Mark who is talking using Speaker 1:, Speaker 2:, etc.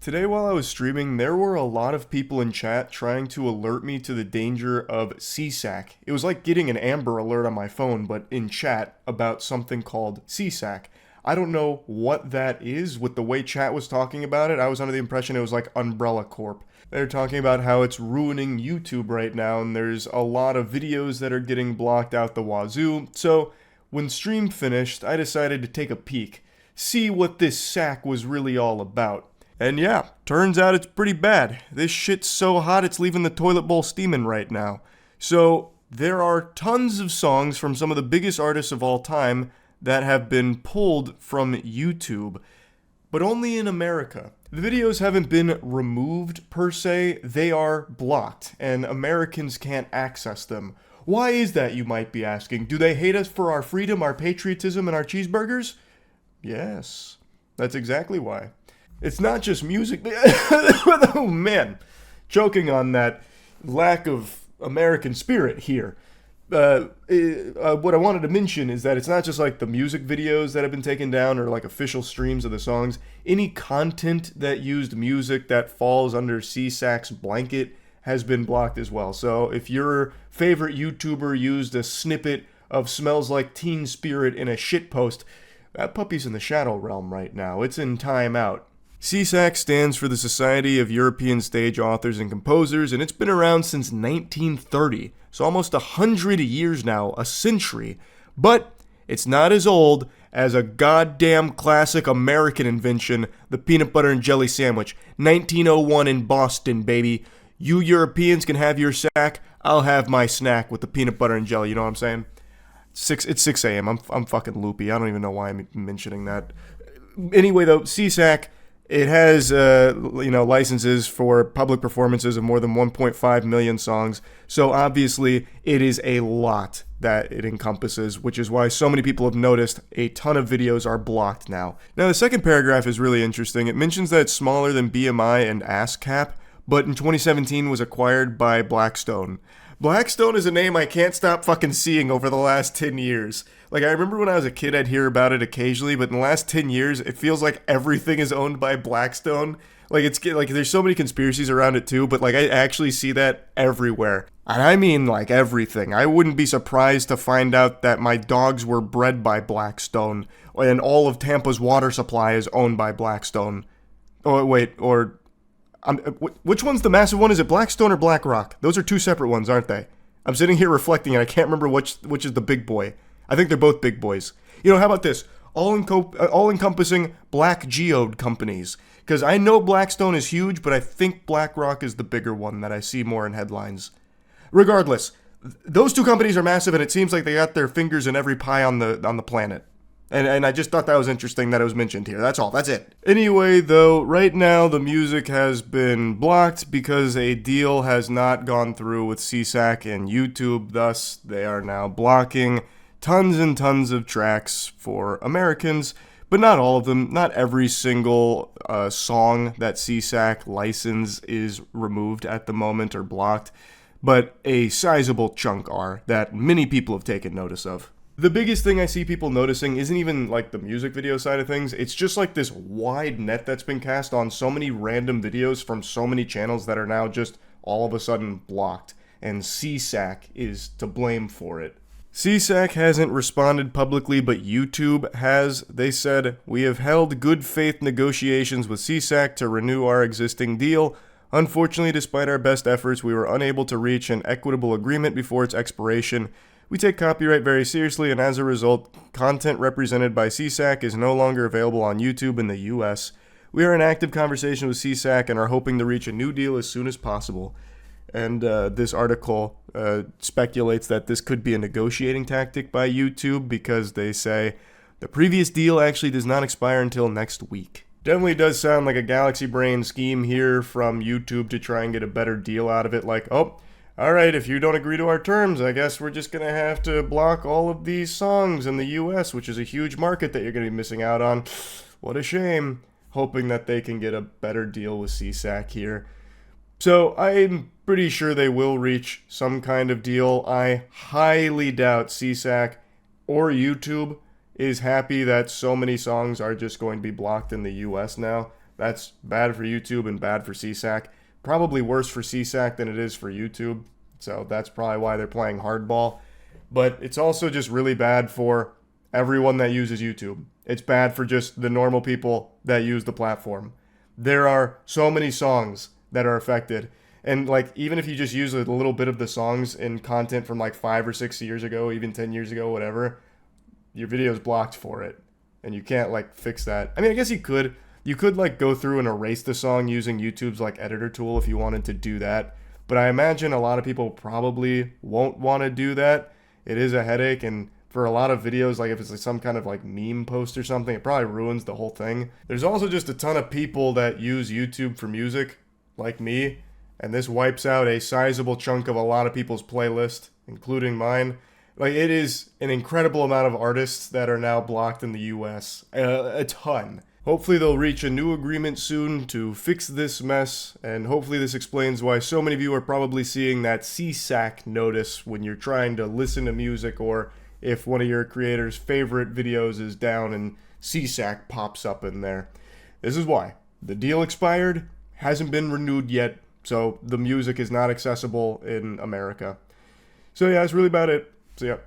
Speaker 1: Today, while I was streaming, there were a lot of people in chat trying to alert me to the danger of SESAC. It was like getting an Amber Alert on my phone, but in chat about something called SESAC. I don't know what that is. With the way chat was talking about it, I was under the impression it was like Umbrella Corp. They're talking about how it's ruining YouTube right now, and there's a lot of videos that are getting blocked out the wazoo. So, when stream finished, I decided to take a peek, see what this sack was really all about. And yeah, turns out it's pretty bad. This shit's so hot it's leaving the toilet bowl steaming right now. So, there are tons of songs from some of the biggest artists of all time that have been pulled from YouTube, but only in America. The videos haven't been removed per se, they are blocked, and Americans can't access them. Why is that, you might be asking? Do they hate us for our freedom, our patriotism, and our cheeseburgers? Yes, that's exactly why. It's not just music. Oh man, choking on that lack of American spirit here. What I wanted to mention is that it's not just like the music videos that have been taken down or like official streams of the songs. Any content that used music that falls under SESAC's blanket has been blocked as well. So if your favorite YouTuber used a snippet of Smells Like Teen Spirit in a shitpost, that puppy's in the shadow realm right now. It's in timeout. SESAC stands for the Society of European Stage Authors and Composers, and it's been around since 1930, so almost 100 years now, a century. But it's not as old as a goddamn classic American invention, the peanut butter and jelly sandwich. 1901 in Boston, baby. You Europeans can have your sack, I'll have my snack with the peanut butter and jelly, you know what I'm saying? It's 6 a.m., I'm fucking loopy, I don't even know why I'm mentioning that. Anyway though, SESAC, it has, licenses for public performances of more than 1.5 million songs. So obviously, it is a lot that it encompasses, which is why so many people have noticed a ton of videos are blocked now. Now, the second paragraph is really interesting. It mentions that it's smaller than BMI and ASCAP, but in 2017 was acquired by Blackstone. Blackstone is a name I can't stop fucking seeing over the last 10 years. Like, I remember when I was a kid, I'd hear about it occasionally, but in the last 10 years, it feels like everything is owned by Blackstone. Like, it's like there's so many conspiracies around it too, but like I actually see that everywhere. And I mean like everything. I wouldn't be surprised to find out that my dogs were bred by Blackstone, and all of Tampa's water supply is owned by Blackstone. Oh, wait, or... which one's the massive one? Is it Blackstone or BlackRock? Those are two separate ones, aren't they? I'm sitting here reflecting and I can't remember which is the big boy. I think they're both big boys. You know, how about this? All-encompassing black geode companies. Because I know Blackstone is huge, but I think BlackRock is the bigger one that I see more in headlines. Regardless, those two companies are massive and it seems like they got their fingers in every pie on the planet. And I just thought that was interesting that it was mentioned here. That's all. That's it. Anyway, though, right now the music has been blocked because a deal has not gone through with SESAC and YouTube. Thus, they are now blocking tons and tons of tracks for Americans, but not all of them. Not every single song that SESAC license is removed at the moment or blocked, but a sizable chunk are that many people have taken notice of. The biggest thing I see people noticing isn't even like the music video side of things, it's just like this wide net that's been cast on so many random videos from so many channels that are now just all of a sudden blocked, and SESAC is to blame for it. SESAC hasn't responded publicly, but YouTube has. They said, "We have held good faith negotiations with SESAC to renew our existing deal. Unfortunately, despite our best efforts, we were unable to reach an equitable agreement before its expiration. We take copyright very seriously, and as a result, content represented by SESAC is no longer available on YouTube in the US. We are in active conversation with SESAC and are hoping to reach a new deal as soon as possible." And this article speculates that this could be a negotiating tactic by YouTube because they say the previous deal actually does not expire until next week. Definitely does sound like a galaxy brain scheme here from YouTube to try and get a better deal out of it. Like, oh, alright, if you don't agree to our terms, I guess we're just going to have to block all of these songs in the US, which is a huge market that you're going to be missing out on. What a shame. Hoping that they can get a better deal with SESAC here. So I'm pretty sure they will reach some kind of deal. I highly doubt SESAC or YouTube is happy that so many songs are just going to be blocked in the US now. That's bad for YouTube and bad for SESAC. Probably worse for SESAC than it is for YouTube. So that's probably why they're playing hardball. But it's also just really bad for everyone that uses YouTube. It's bad for just the normal people that use the platform. There are so many songs that are affected. And like, even if you just use a little bit of the songs in content from like 5 or 6 years ago, even 10 years ago, whatever, your video is blocked for it. And you can't like fix that. I mean, I guess you could. You could like go through and erase the song using YouTube's like editor tool if you wanted to do that. But I imagine a lot of people probably won't want to do that. It is a headache, and for a lot of videos, like if it's like some kind of like meme post or something, it probably ruins the whole thing. There's also just a ton of people that use YouTube for music, like me, and this wipes out a sizable chunk of a lot of people's playlist, including mine. Like, it is an incredible amount of artists that are now blocked in the US. A ton. Hopefully they'll reach a new agreement soon to fix this mess, and hopefully this explains why so many of you are probably seeing that SESAC notice when you're trying to listen to music, or if one of your creators' favorite videos is down and SESAC pops up in there. This is why. The deal expired, hasn't been renewed yet, so the music is not accessible in America. So yeah, that's really about it. See ya.